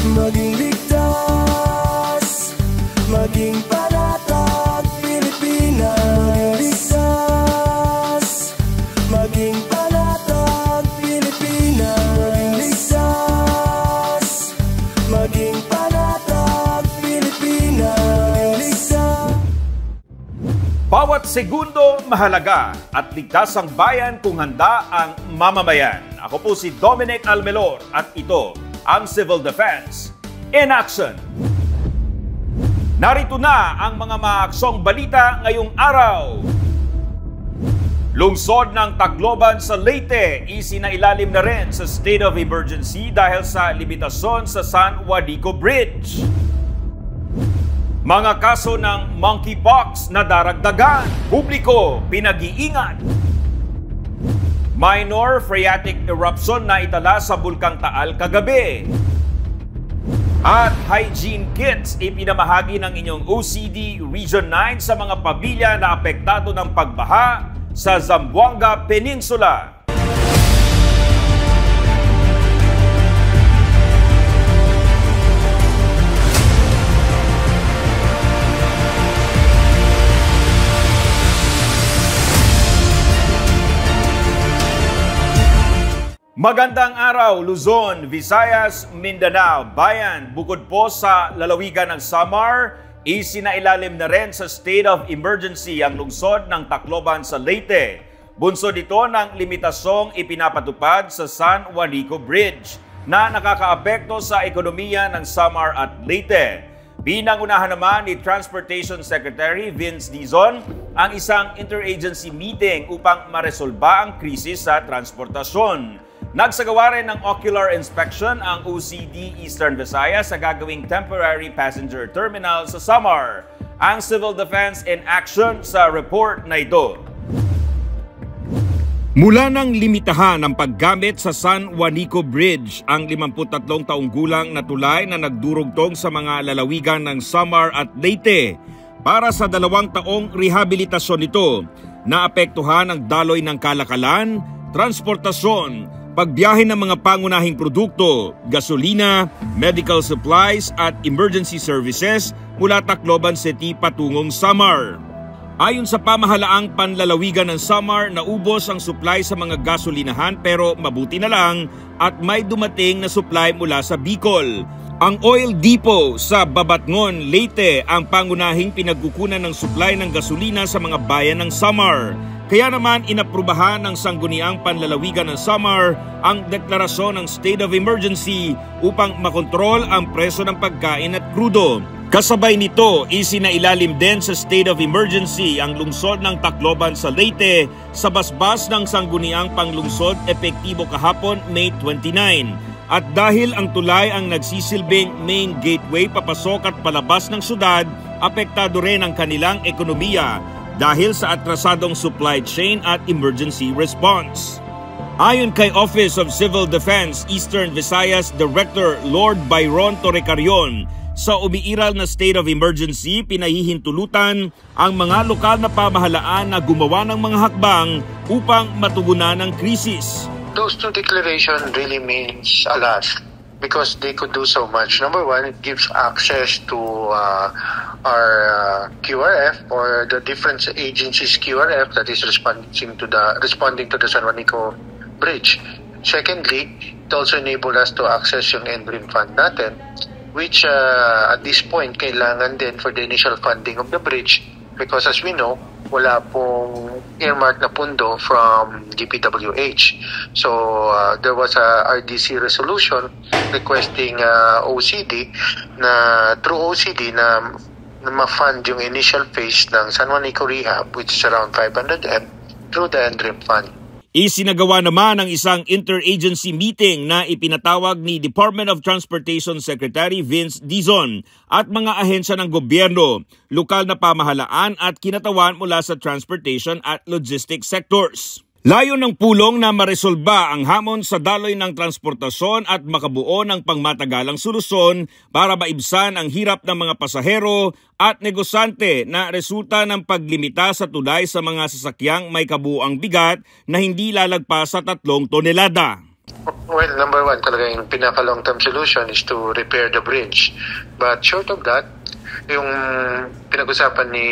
Maging ligtas, maging panatag Pilipinas. Ligtas, maging panatag Pilipinas. Ligtas, maging panatag Pilipinas. Ligtas. Bawat segundo mahalaga at ligtas ang bayan kung handa ang mamamayan. Ako po si Dominic Almelor at ito ang Civil Defense in Action. Narito na ang mga maaaksong balita ngayong araw. Lungsod ng Tacloban sa Leyte isinailalim na rin sa state of emergency dahil sa limitasyon sa San Juanico Bridge. Mga kaso ng monkeypox na daragdagan, publiko pinag-iingat. Minor phreatic eruption na itala sa Bulkang Taal kagabi. At hygiene kits ipinamahagi ng inyong OCD Region 9 sa mga pamilya na apektado ng pagbaha sa Zamboanga Peninsula. Magandang araw, Luzon, Visayas, Mindanao, Bayan. Bukod po sa lalawigan ng Samar, isinailalim na rin sa state of emergency ang lungsod ng Tacloban sa Leyte. Bunsod ito ng limitasyong ipinapatupad sa San Juanico Bridge na nakakaapekto sa ekonomiya ng Samar at Leyte. Pinangunahan naman ni Transportation Secretary Vince Dizon ang isang interagency meeting upang maresolba ang krisis sa transportasyon. Nagsagawa rin ng ocular inspection ang OCD Eastern Visayas sa gagawing temporary passenger terminal sa Samar. Ang Civil Defense in Action sa report na ito. Mula nang limitahan ang paggamit sa San Juanico Bridge, ang 53 taong gulang na tulay na nagdurugtong sa mga lalawigan ng Samar at Leyte. Para sa 2 taong rehabilitasyon nito, naapektuhan ang daloy ng kalakalan, transportasyon, pagbiyahe ng mga pangunahing produkto, gasolina, medical supplies at emergency services mula Tacloban City patungong Samar. Ayon sa pamahalaang panlalawigan ng Samar, naubos ang supply sa mga gasolinahan pero mabuti na lang at may dumating na supply mula sa Bicol. Ang oil depot sa Babatngon, Leyte ang pangunahing pinagkukunan ng supply ng gasolina sa mga bayan ng Samar. Kaya naman inaprubahan ng Sangguniang Panlalawigan ng Samar ang deklarasyon ng state of emergency upang makontrol ang presyo ng pagkain at krudo. Kasabay nito, isinailalim din sa state of emergency ang lungsod ng Tacloban sa Leyte sa basbas ng Sangguniang Panglungsod epektibo kahapon May 29. At dahil ang tulay ang nagsisilbing main gateway papasok at palabas ng syudad, apektado rin ang kanilang ekonomiya dahil sa atrasadong supply chain at emergency response. Ayon kay Office of Civil Defense Eastern Visayas Director Lord Byron Torrecarion, sa umiiral na state of emergency, pinahihintulutan ang mga lokal na pamahalaan na gumawa ng mga hakbang upang matugunan ang krisis. Those two declarations really means a lot because they could do so much. Number one, it gives access to our QRF or the different agencies QRF that is responding to the San Juanico Bridge. Secondly, it also enabled us to access yung NBRIM fund natin, which at this point kailangan din for the initial funding of the bridge because as we know, wala pong earmark na pundo from DPWH. So there was a RDC resolution requesting OCD na through OCD na ma-fund yung initial phase ng San Juanico Rehab which is around 500M through the NDRIM fund. Isinagawa naman ang isang interagency meeting na ipinatawag ni Department of Transportation Secretary Vince Dizon at mga ahensya ng gobyerno, lokal na pamahalaan at kinatawan mula sa transportation at logistics sectors. Layo ng pulong na maresolba ang hamon sa daloy ng transportasyon at makabuo ng pangmatagalang solusyon para maibsan ang hirap ng mga pasahero at negosyante na resulta ng paglimita sa tulay sa mga sasakyang may kabuuang bigat na hindi lalagpas sa 3 tonelada. Well, number one, talaga yung pinaka-long-term solution is to repair the bridge. But short of that, yung pinag-usapan ni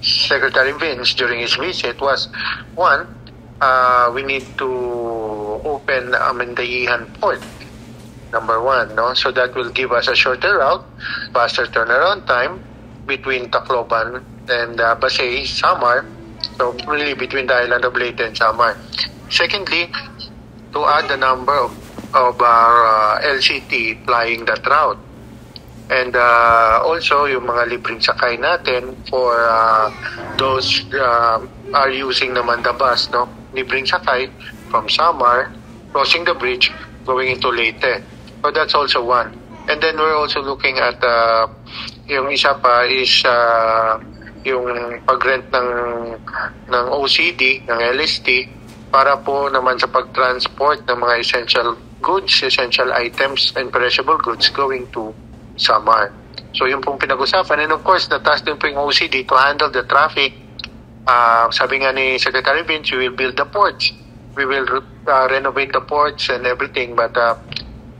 Secretary Vince during his visit was, one, we need to open Amendayihan Port. Number one, no? So that will give us a shorter route, faster turnaround time between Tacloban and Pasay, Samar. So really between the island of Leyte and Samar. Secondly, to add the number of our LCT flying that route. And also, yung mga libreng sakay natin for those are using naman the bus, no? Libreng sakay from Samar, crossing the bridge, going into Leyte. So that's also one. And then we're also looking at, yung isa pa is yung pag-rent ng OCD, ng LST, para po naman sa pag-transport ng mga essential goods, essential items, and perishable goods going to Samar. So yung pong pinag-usapan. And of course, nataas din po yung OCD to handle the traffic. Sabi nga ni Secretary Vince, we will build the ports. We will renovate the ports and everything. But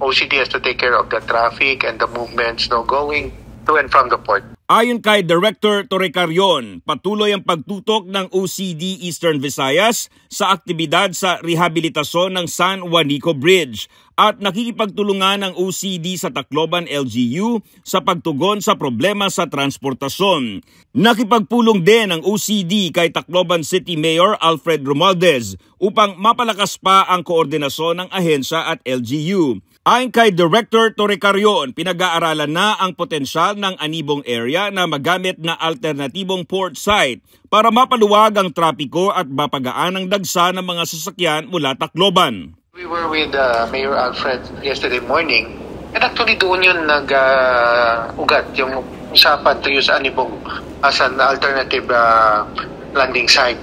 OCD has to take care of the traffic and the movements going to and from the port. Ayon kay Director Torre Carrion, patuloy ang pagtutok ng OCD Eastern Visayas sa aktibidad sa rehabilitasyon ng San Juanico Bridge at nakikipagtulungan ng OCD sa Tacloban LGU sa pagtugon sa problema sa transportasyon. Nakipagpulong din ang OCD kay Tacloban City Mayor Alfred Romualdez upang mapalakas pa ang koordinasyon ng ahensya at LGU. Ayon kay Director Torre Carrion, pinag-aaralan na ang potensyal ng Anibong area na magamit na alternatibong port site para mapaluwag ang trapiko at mapagaan ang dagsa ng mga sasakyan mula Tacloban. We were with Mayor Alfred yesterday morning and actually doon yun nag-ugat yung usapan to use Anibong as an alternative landing site.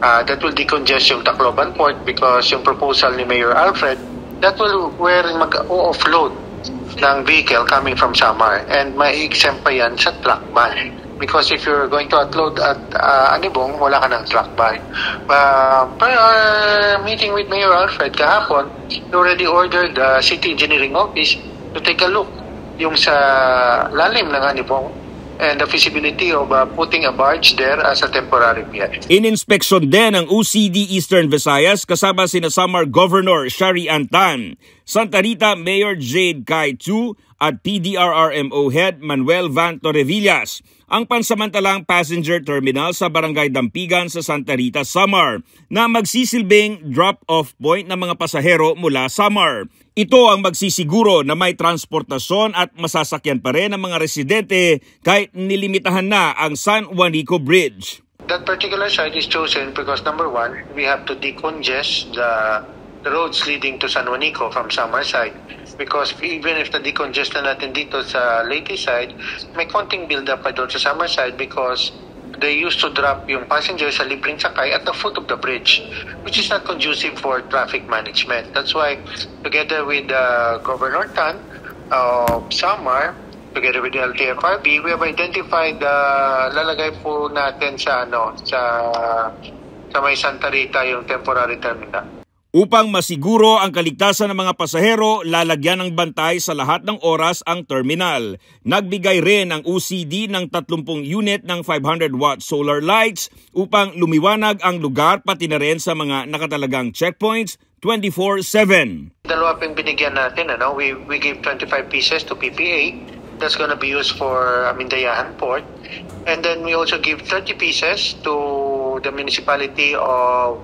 That will decongest yung Tacloban port because yung proposal ni Mayor Alfred that will where mag-offload ng vehicle coming from Samar and mai-exempt pa yan sa truck ban. Because if you're going to upload at Anibong, wala ka ng truck ban. Per our meeting with Mayor Alfred kahapon, he already ordered the City Engineering Office to take a look yung sa lalim ng Anibong and the feasibility of putting a barge there as a temporary pier. Ininspeksyon din ng OCD Eastern Visayas kasama sina Samar Governor Shari Antan, Santa Rita Mayor Jade Cai-Tu at PDRRMO Head Manuel Van Torrevillas ang pansamantalang passenger terminal sa Barangay Dampigan sa Santa Rita, Samar na magsisilbing drop-off point ng mga pasahero mula Samar. Ito ang magsisiguro na may transportasyon at masasakyan pa rin ng mga residente kahit nilimitahan na ang San Juanico Bridge. That particular site is chosen because number one, we have to decongest the roads leading to San Juanico from Samar side. Because even if na-decongest na natin dito sa Leyte side, may konting build-up pa doon sa Samar side because they used to drop yung passengers sa libreng sakay at the foot of the bridge, which is not conducive for traffic management. That's why, together with Governor Tan of Samar, together with the LTFRB, we have identified lalagay po natin sa may Santa Rita yung temporary terminal. Upang masiguro ang kaligtasan ng mga pasahero, lalagyan ng bantay sa lahat ng oras ang terminal. Nagbigay rin ang OCD ng 30 unit ng 500-watt solar lights upang lumiwanag ang lugar pati na rin sa mga nakatalagang checkpoints 24/7. Dalawa pang binigyan natin, we gave 25 pieces to PPA. That's going to be used for Amendayihan Port. And then we also give 30 pieces to the municipality of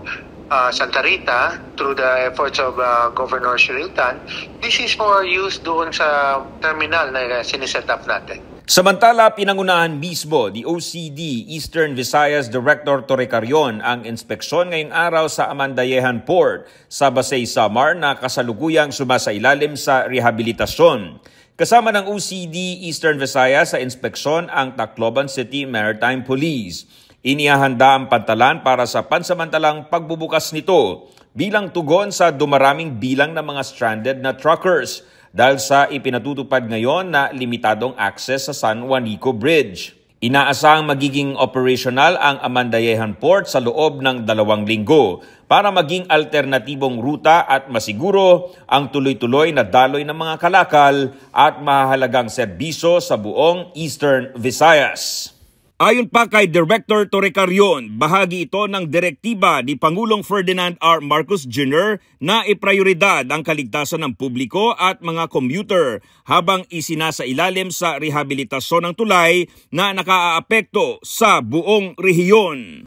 Santa Rita through the efforts of Governor Shiril Tan. This is for use doon sa terminal na siniset up natin. Samantala, pinangunahan mismo ni OCD Eastern Visayas Director Torre Carrion ang inspeksyon ngayong araw sa Amendayihan Port sa Pasay, Samar na kasalukuyang sumasailalim sa rehabilitasyon. Kasama ng OCD Eastern Visayas sa inspeksyon ang Tacloban City Maritime Police. Inihahanda ang pantalan para sa pansamantalang pagbubukas nito bilang tugon sa dumaraming bilang ng mga stranded na truckers dahil sa ipinatutupad ngayon na limitadong access sa San Juanico Bridge. Inaasahang magiging operational ang Amandayehan Port sa loob ng 2 linggo para maging alternatibong ruta at masiguro ang tuloy-tuloy na daloy ng mga kalakal at mahalagang serbisyo sa buong Eastern Visayas. Ayon pa kay Director Torre Carrion, bahagi ito ng direktiba ni Pangulong Ferdinand R. Marcos Jr. na iprioridad ang kaligtasan ng publiko at mga commuter habang isinasailalim sa rehabilitasyon ng tulay na nakaaapekto sa buong rehiyon.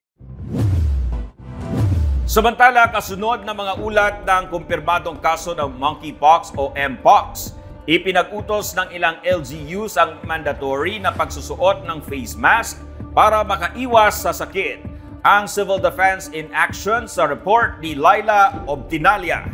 Samantala, kasunod na mga ulat ng kumpirmadong kaso ng monkeypox o Mpox, ipinag-utos ng ilang LGUs ang mandatory na pagsusuot ng face mask para makaiwas sa sakit. Ang Civil Defense in Action sa report ni Laila Obtinalia.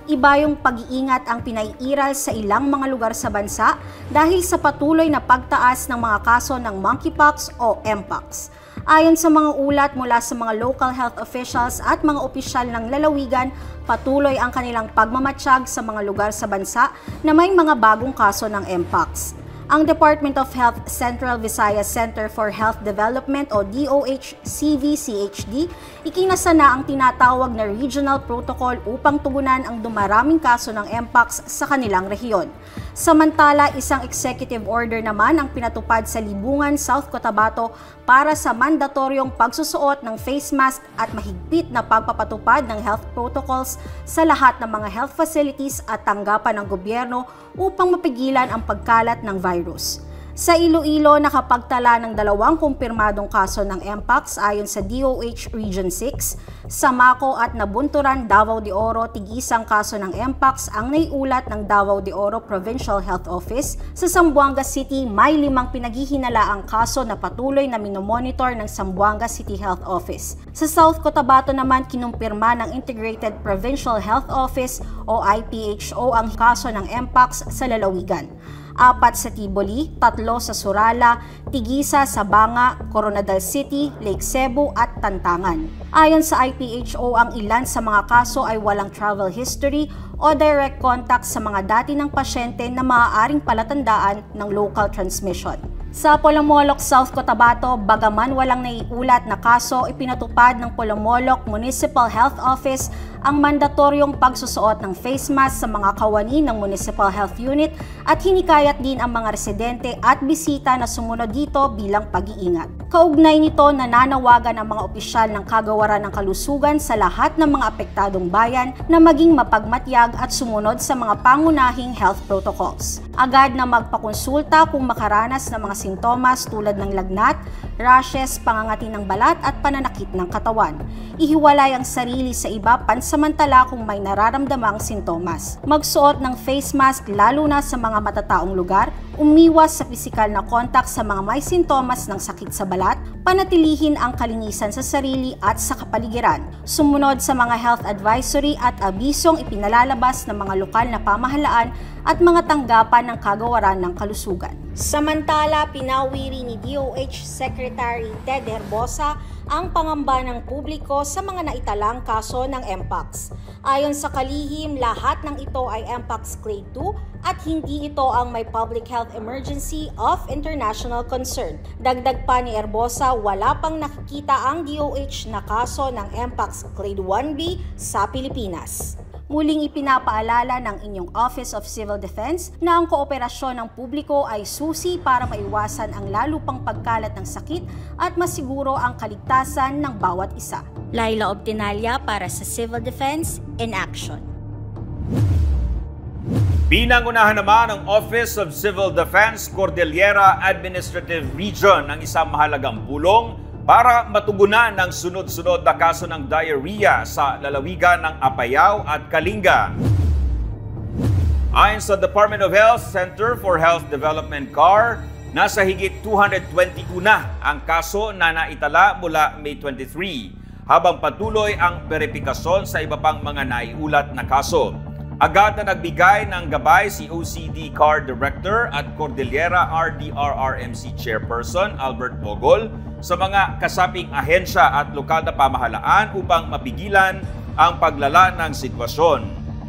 Iba yung pag-iingat ang pinaiiral sa ilang mga lugar sa bansa dahil sa patuloy na pagtaas ng mga kaso ng monkeypox o Mpox. Ayon sa mga ulat mula sa mga local health officials at mga opisyal ng lalawigan, patuloy ang kanilang pagmamatsyag sa mga lugar sa bansa na may mga bagong kaso ng Mpox. Ang Department of Health Central Visayas Center for Health Development o DOH-CV-CHD, ikinasa na ang tinatawag na regional protocol upang tugunan ang dumaraming kaso ng Mpox sa kanilang rehiyon. Samantala, isang executive order naman ang pinatupad sa Libungan, South Cotabato para sa mandatoryong pagsusuot ng face mask at mahigpit na pagpapatupad ng health protocols sa lahat ng mga health facilities at tanggapan ng gobyerno upang mapigilan ang pagkalat ng virus. Sa Iloilo, nakapagtala ng 2 kumpirmadong kaso ng Mpox ayon sa DOH Region 6. Sa Maco at Nabunturan, Davao de Oro, tig-isang kaso ng Mpox ang naiulat ng Davao de Oro Provincial Health Office. Sa Zamboanga City, may 5 pinaghihinalaang kaso na patuloy na minomonitor ng Zamboanga City Health Office. Sa South Cotabato naman, kinumpirma ng Integrated Provincial Health Office o IPHO ang kaso ng Mpox sa lalawigan. 4 sa Tiboli, 3 sa Surala, tig-isa sa Banga, Coronadal City, Lake Cebu at Tantangan. Ayon sa IPHO, ang ilan sa mga kaso ay walang travel history o direct contact sa mga dati ng pasyente na maaaring palatandaan ng local transmission. Sa Polomolok, South Cotabato, bagaman walang naiulat na kaso, ipinatupad ng Polomolok Municipal Health Office ang mandatoryong pagsusuot ng face mask sa mga kawani ng Municipal Health Unit at hinikayat din ang mga residente at bisita na sumunod dito bilang pag-iingat. Kaugnay nito, nananawagan ang mga opisyal ng Kagawaran ng Kalusugan sa lahat ng mga apektadong bayan na maging mapagmatyag at sumunod sa mga pangunahing health protocols. Agad na magpakonsulta kung makaranas ng mga sintomas tulad ng lagnat, rashes, pangangati ng balat at pananakit ng katawan. Ihiwalay ang sarili sa iba pansamantala kung may nararamdamang sintomas. Magsuot ng face mask lalo na sa mga matataong lugar, umiwas sa pisikal na kontak sa mga may sintomas ng sakit sa balat, panatilihin ang kalinisan sa sarili at sa kapaligiran, sumunod sa mga health advisory at abisong ipinalalabas ng mga lokal na pamahalaan at mga tanggapan ng Kagawaran ng Kalusugan. Samantala, pinawiri ni DOH Secretary Ted Herbosa ang pangamba ng publiko sa mga naitalang kaso ng Mpox. Ayon sa kalihim, lahat ng ito ay Mpox Clade 2 at hindi ito ang may public health emergency of international concern. Dagdag pa ni Herbosa, wala pang nakikita ang DOH na kaso ng Mpox Clade 1B sa Pilipinas. Muling ipinapaalala ng inyong Office of Civil Defense na ang kooperasyon ng publiko ay susi para maiwasan ang lalo pang pagkalat ng sakit at masiguro ang kaligtasan ng bawat isa. Laila Obtinalia para sa Civil Defense in Action. Pinangunahan naman ng Office of Civil Defense Cordillera Administrative Region ng isang mahalagang pulong para matugunan ang sunod-sunod na kaso ng diarrhea sa lalawigan ng Apayao at Kalinga. Ayon sa Department of Health Center for Health Development CAR, nasa higit 222 na ang kaso na naitala mula May 23, habang patuloy ang beripikasyon sa iba pang mga naiulat na kaso. Agad na nagbigay ng gabay si OCD CAR Director at Cordillera RDRRMC Chairperson Albert Bogol sa mga kasaping ahensya at lokal na pamahalaan upang mapigilan ang paglala ng sitwasyon.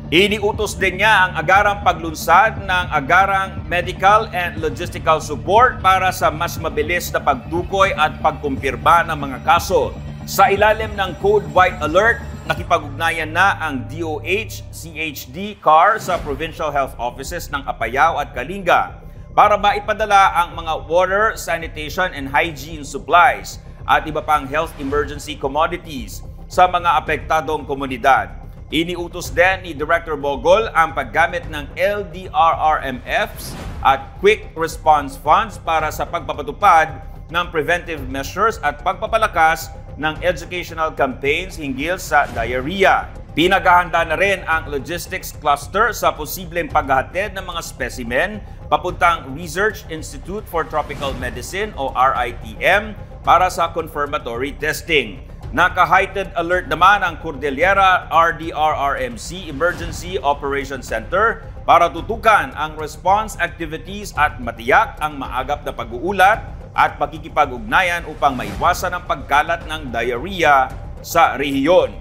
Iniutos din niya ang agarang paglunsad ng agarang medical and logistical support para sa mas mabilis na pagtukoy at pagkumpirma ng mga kaso. Sa ilalim ng Code White Alert, nakipag-ugnayan na ang DOH, CHD, CAR sa Provincial Health Offices ng Apayao at Kalinga para maipadala ang mga water, sanitation, and hygiene supplies at iba pang health emergency commodities sa mga apektadong komunidad. Iniutos din ni Director Bogol ang paggamit ng LDRRMFs at Quick Response Funds para sa pagpapatupad ng preventive measures at pagpapalakas ng educational campaigns hinggil sa diarrhea. Pinaghahanda na rin ang logistics cluster sa posibleng paghahatid ng mga specimen papuntang Research Institute for Tropical Medicine o RITM para sa confirmatory testing. Naka-heightened alert naman ang Cordillera RDRRMC Emergency Operations Center para tutukan ang response activities at matiyak ang maagap na pag-uulat at pakikipag-ugnayan upang maiwasan ang pagkalat ng diarrhea sa rehiyon.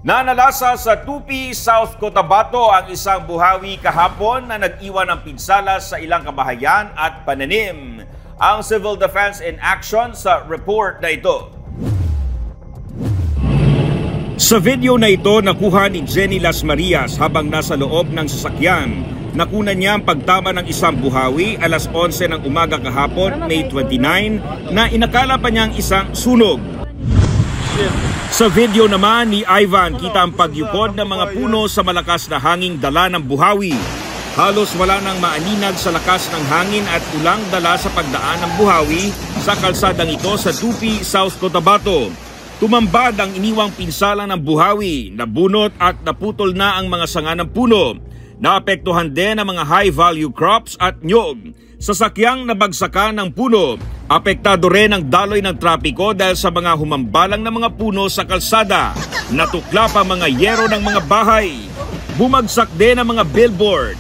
Nanalasa sa Tupi, South Cotabato ang isang buhawi kahapon na nag-iwan ng pinsala sa ilang kabahayan at pananim. Ang Civil Defense in action sa report na ito. Sa video na ito, nakuha ni Jenny Las Marias habang nasa loob ng sasakyan. Nakuna niya ang pagtama ng isang buhawi alas 11 ng umaga kahapon, May 29, na inakala pa niyang isang sunog. Sa video naman ni Ivan, kita ang pagyupod ng mga puno sa malakas na hanging dala ng buhawi. Halos wala nang maaninag sa lakas ng hangin at ulang dala sa pagdaan ng buhawi sa kalsadang ito sa Tupi, South Cotabato. Tumambad ang iniwang pinsala ng buhawi, nabunot at naputol na ang mga sanga ng puno. Naapektuhan din ang mga high-value crops at nyog. Sasakyang nabagsakan ng puno. Apektado rin ang daloy ng trapiko dahil sa mga humambalang na mga puno sa kalsada. Natukla pa mga yero ng mga bahay. Bumagsak din ang mga billboard.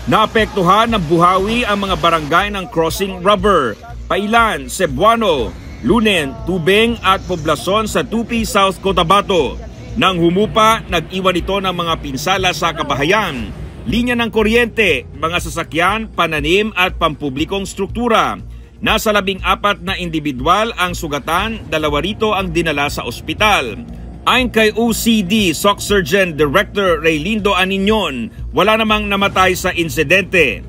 Naapektuhan ng buhawi ang mga barangay ng Crossing Rubber, Pailan, Cebuano, Lunen, Tubeng at poblasyon sa Tupi, South Cotabato. Nang humupa, nag-iwan ito ng mga pinsala sa kabahayan, linya ng kuryente, mga sasakyan, pananim at pampublikong struktura. Nasa 14 na individual ang sugatan, 2 rito ang dinala sa ospital. Ayon kay OCD SOC Surgeon Director Raylindo Aniñon, wala namang namatay sa insidente.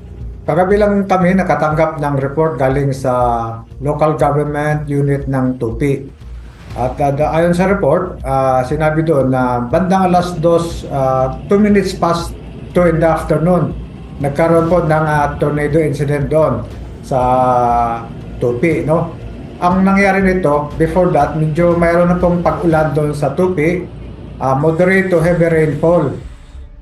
Kagabi kami nakatanggap ng report galing sa local government unit ng Tupi. At ayon sa report, sinabi doon na bandang alas 2 minutes past 2 in the afternoon, nagkaroon po ng tornado incident doon sa Tupi, no? Ang nangyari nito, before that, medyo mayroon na pong pag-ulan doon sa Tupi, moderate to heavy rainfall.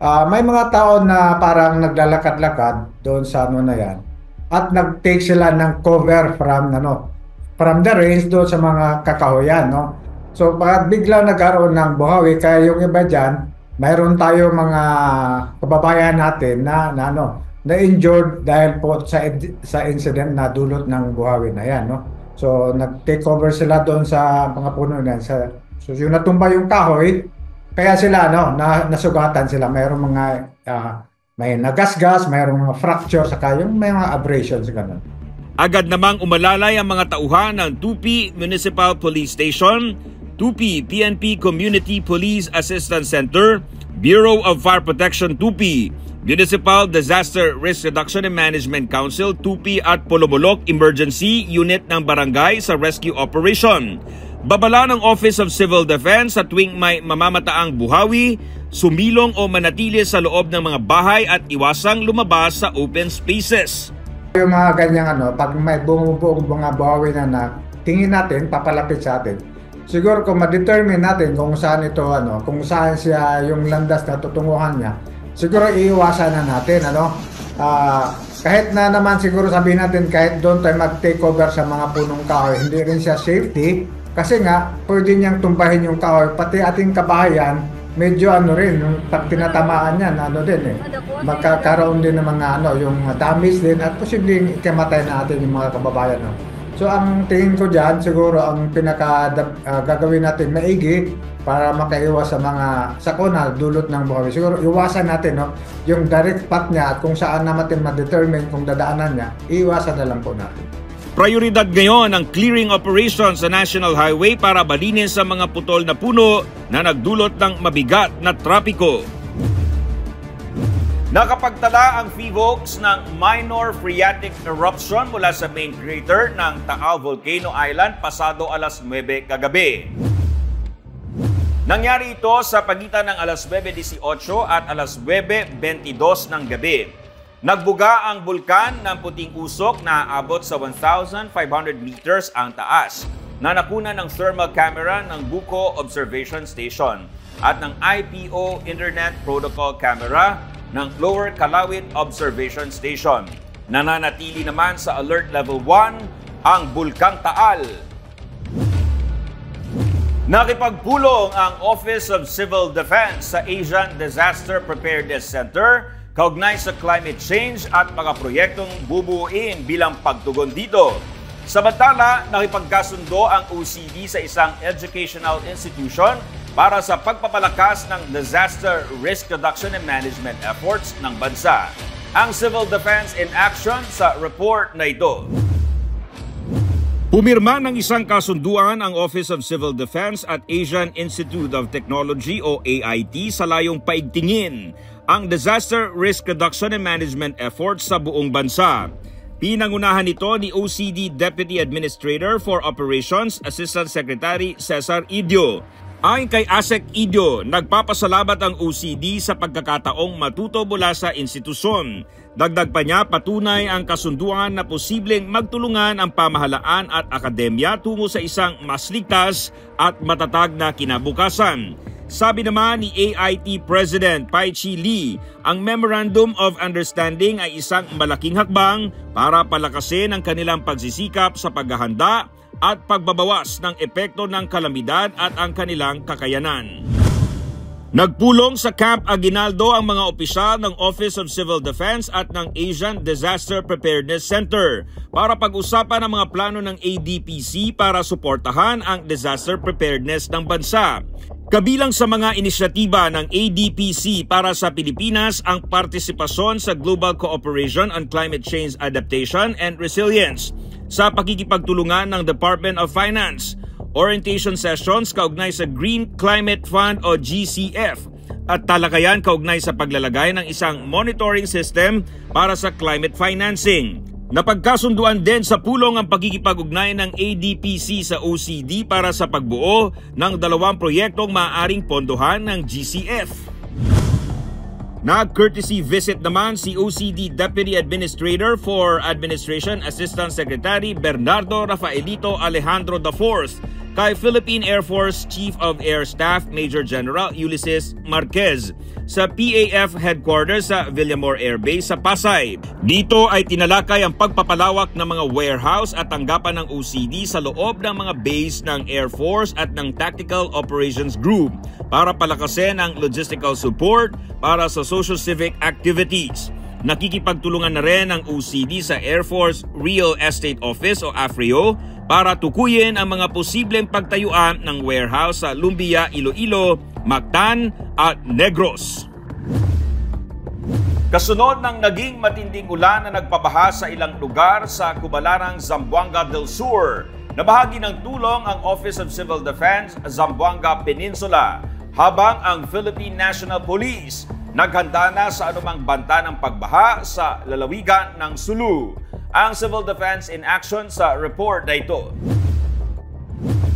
May mga tao na parang naglalakad-lakad doon sa ano na yan, at nag-take sila ng cover from the rains doon sa mga kakahoyan, no? So, bigla nagkaroon ng buhawi, kaya yung iba dyan, mayroon tayo mga kababayan natin na injured dahil po sa incident na dulot ng buhawi na yan, no? So, nag-take over sila doon sa mga puno na yan. So, yung natumba yung kahoy, kaya sila, nasugatan sila. Mayroong mga, may nagasgas, mayroong mga fracture, saka yung may mga abrasions, gano'n. Agad namang umalalay ang mga tauhan ng Tupi Municipal Police Station, Tupi PNP Community Police Assistance Center, Bureau of Fire Protection Tupi, Municipal Disaster Risk Reduction and Management Council, Tupi at Polomolok Emergency Unit ng Barangay sa rescue operation. Babala ng Office of Civil Defense sa tuwing may mamamataang buhawi, sumilong o manatili sa loob ng mga bahay at iwasang lumabas sa open spaces. Yung mga ganyang pag may bumubuong mga buhawi na tingin natin, papalapit sa atin. Siguro kung ma-determine natin kung saan ito, kung saan siya yung landas na tutunguhan niya, siguro iiwasan na natin, ano? Kahit na naman siguro sabihin natin kahit doon tayo mag-take over sa mga punong kahoy, hindi rin siya safety kasi nga pwede niyang tumbahin yung kahoy, pati ating kabahayan medyo ano rin, pag tinatamaan yan, ano din magkakaroon din ng mga yung damage din at posibleng ikamatay na atin yung mga kababayan. No? So ang tingin ko dyan, siguro ang gagawin natin maigi para makaiwas sa mga sakuna, dulot ng buhawi. Siguro iwasan natin yung direct path niya at kung saan natin ma-determine kung dadaanan niya, iwasan na lang po natin. Prioridad ngayon ang clearing operations sa National Highway para balinin sa mga putol na puno na nagdulot ng mabigat na trapiko. Nakapagtala ang PHIVOLCS ng minor phreatic eruption mula sa main crater ng Taal Volcano Island pasado alas 9 kagabi. Nangyari ito sa pagitan ng alas 9:18 at alas 9:22 ng gabi. Nagbuga ang bulkan ng puting usok na aabot sa 1,500 meters ang taas na nakuna ng thermal camera ng Buko Observation Station at ng IPO Internet Protocol Camera ng Lower Kalawit Observation Station. Nananatili naman sa Alert Level 1 ang Bulkang Taal. Nakipagpulong ang Office of Civil Defense sa Asian Disaster Preparedness Center kaugnay sa climate change at mga proyektong bubuuin bilang pagtugon dito. Samantala, nakipagkasundo ang OCD sa isang educational institution para sa pagpapalakas ng disaster risk reduction and management efforts ng bansa. Ang Civil Defense in Action sa report na ito. Pumirma ng isang kasunduan ang Office of Civil Defense at Asian Institute of Technology o AIT sa layong paigtingin ang disaster risk reduction and management efforts sa buong bansa. Pinangunahan ito ni OCD Deputy Administrator for Operations Assistant Secretary Cesar Idio. Ayon kay ASEC Idio, nagpapasalamat ang OCD sa pagkakataong matuto mula sa institusyon. Dagdag pa niya, patunay ang kasunduan na posibleng magtulungan ang pamahalaan at akademya tungo sa isang mas ligtas at matatag na kinabukasan. Sabi naman ni AIT President Pai Chi Lee, ang Memorandum of Understanding ay isang malaking hakbang para palakasin ang kanilang pagsisikap sa paghahanda at pagbabawas ng epekto ng kalamidad at ang kanilang kakayanan. Nagpulong sa Camp Aguinaldo ang mga opisyal ng Office of Civil Defense at ng Asian Disaster Preparedness Center para pag-usapan ang mga plano ng ADPC para suportahan ang disaster preparedness ng bansa. Kabilang sa mga inisyatiba ng ADPC para sa Pilipinas ang partisipasyon sa Global Cooperation on Climate Change Adaptation and Resilience sa pakikipagtulungan ng Department of Finance, orientation sessions kaugnay sa Green Climate Fund o GCF at talakayan kaugnay sa paglalagay ng isang monitoring system para sa climate financing. Napagkasunduan din sa pulong ang pagkikipag-ugnay ng ADPC sa OCD para sa pagbuo ng 2 proyektong maaaring pondohan ng GCF. Nag-courtesy visit naman si OCD Deputy Administrator for Administration Assistant Secretary Bernardo Rafaelito Alejandro IV kay Philippine Air Force Chief of Air Staff Major General Ulysses Marquez sa PAF Headquarters sa Villamor Air Base sa Pasay. Dito ay tinalakay ang pagpapalawak ng mga warehouse at tanggapan ng OCD sa loob ng mga base ng Air Force at ng Tactical Operations Group para palakasin ang logistical support para sa social-civic activities. Nakikipagtulungan na rin ang OCD sa Air Force Real Estate Office o AFREO para tukuyin ang mga posibleng pagtayuan ng warehouse sa Lumbia, Iloilo, Mactan at Negros. Kasunod ng naging matinding ulan na nagpabaha sa ilang lugar sa Kubalarang, Zamboanga del Sur, nabahagi ng tulong ang Office of Civil Defense Zamboanga Peninsula habang ang Philippine National Police naghanda na sa anumang banta ng pagbaha sa lalawigan ng Sulu. Ang Civil Defense in Action sa report na ito.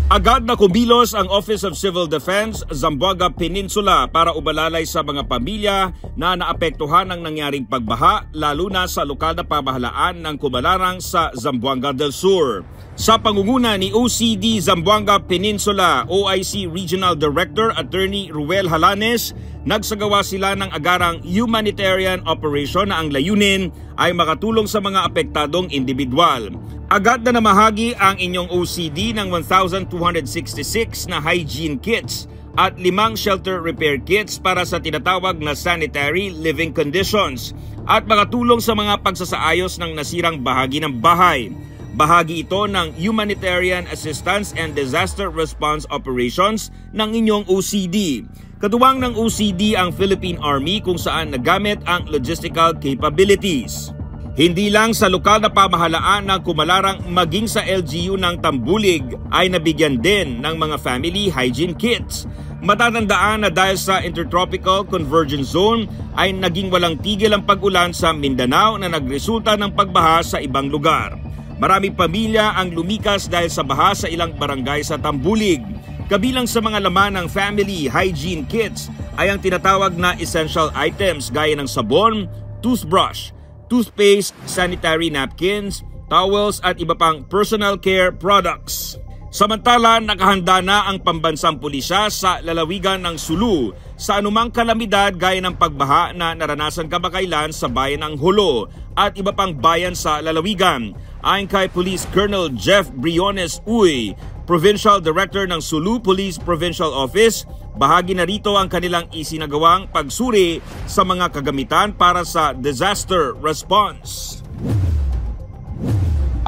Agad na kumilos ang Office of Civil Defense Zamboanga Peninsula para umalalay sa mga pamilya na naapektuhan ng nangyaring pagbaha lalo na sa lokal na pamahalaan ng Kubalarang sa Zamboanga del Sur. Sa pangunguna ni OCD Zamboanga Peninsula OIC Regional Director Attorney Ruel Halanes, nagsagawa sila ng agarang humanitarian operation na ang layunin ay makatulong sa mga apektadong individual. Agad na namahagi ang inyong OCD ng 1,266 na hygiene kits at 5 shelter repair kits para sa tinatawag na sanitary living conditions at makatulong sa mga pagsasaayos ng nasirang bahagi ng bahay. Bahagi ito ng Humanitarian Assistance and Disaster Response Operations ng inyong OCD. Katuwang ng OCD ang Philippine Army kung saan nagamit ang logistical capabilities. Hindi lang sa lokal na pamahalaan ng Kumalarang maging sa LGU ng Tambulig ay nabigyan din ng mga family hygiene kits. Matatandaan na dahil sa Intertropical Convergence Zone ay naging walang tigil ang pag-ulan sa Mindanao na nagresulta ng pagbaha sa ibang lugar. Maraming pamilya ang lumikas dahil sa baha sa ilang barangay sa Tambulig. Kabilang sa mga laman ng family hygiene kits ay ang tinatawag na essential items gaya ng sabon, toothbrush, toothpaste, sanitary napkins, towels at iba pang personal care products. Samantala, nakahanda na ang pambansang pulisya sa lalawigan ng Sulu sa anumang kalamidad gaya ng pagbaha na naranasan kamakailan sa bayan ng Jolo at iba pang bayan sa lalawigan. Ayon kay Police Colonel Jeff Briones Uy, Provincial Director ng Sulu Police Provincial Office, bahagi na rito ang kanilang isinagawang pagsuri sa mga kagamitan para sa disaster response.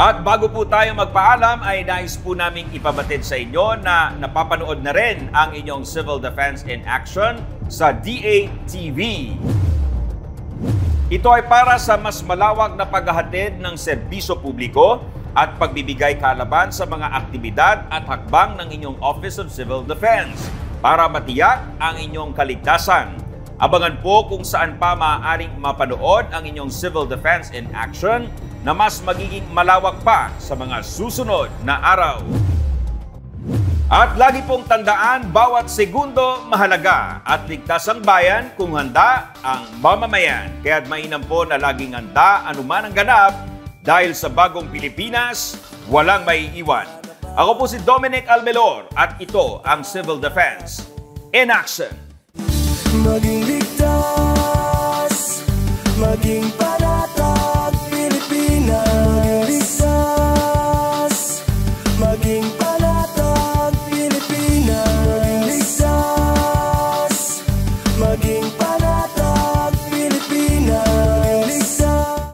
At bago po tayo magpaalam ay nais po naming ipabatid sa inyo na napapanood na rin ang inyong Civil Defense in Action sa DATV. Ito ay para sa mas malawak na paghahatid ng serbisyo publiko at pagbibigay kaalaban sa mga aktibidad at hakbang ng inyong Office of Civil Defense para matiyak ang inyong kaligtasan. Abangan po kung saan pa maaaring mapanood ang inyong Civil Defense in Action na mas magiging malawak pa sa mga susunod na araw. At lagi pong tandaan, bawat segundo mahalaga at ligtas ang bayan kung handa ang mamamayan. Kaya't mainam po na laging handa anuman ang ganap dahil sa bagong Pilipinas, walang maiiwan. Ako po si Dominic Almelor at ito ang Civil Defense in Action. Maging